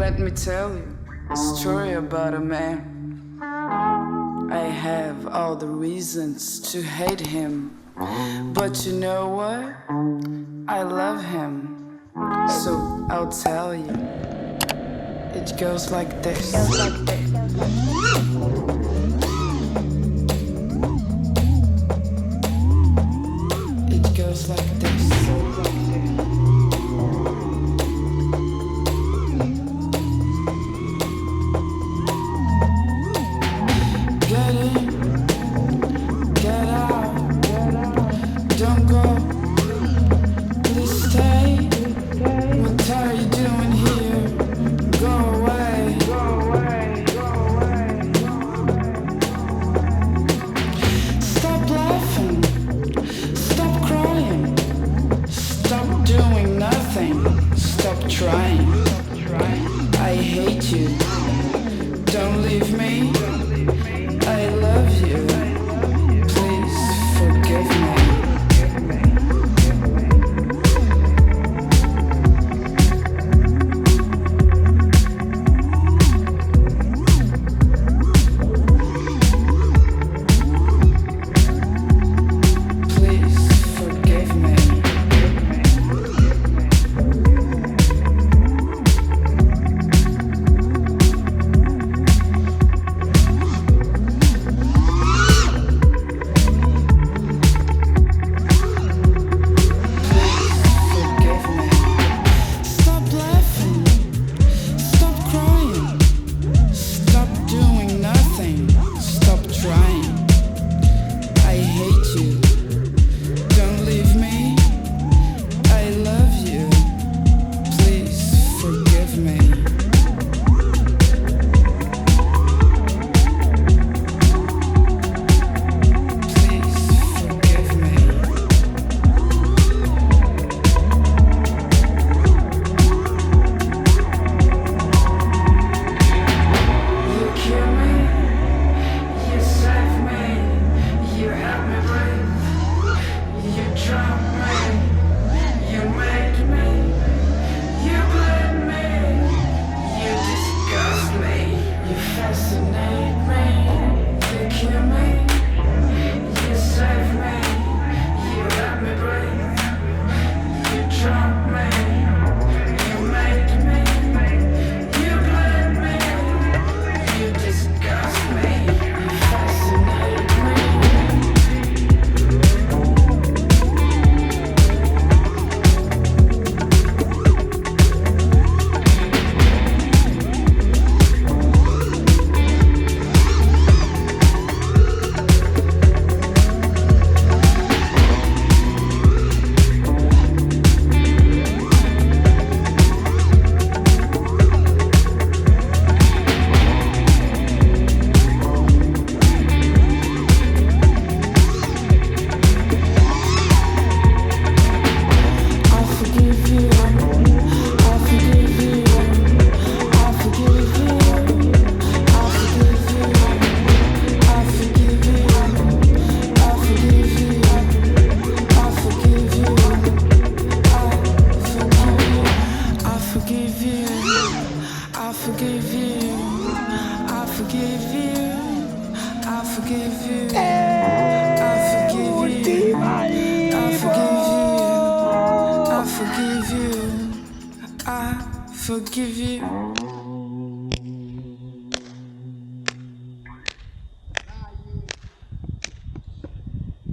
let me tell you a story about a man. I have all the reasons to hate him, but you know what? I love him, so I'll tell you. It goes like this. It goes like this. Get in, get out, don't go, please stay. What are you doing here? Go away, go away, go away. Stop laughing, stop crying, stop doing nothing, stop trying. I hate you, don't leave me. I love you, please forgive me.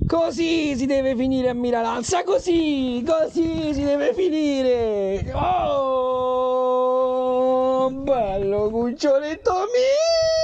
Così si deve finire a Miralanza, così si deve finire. Oh, bello cuccioletto mio.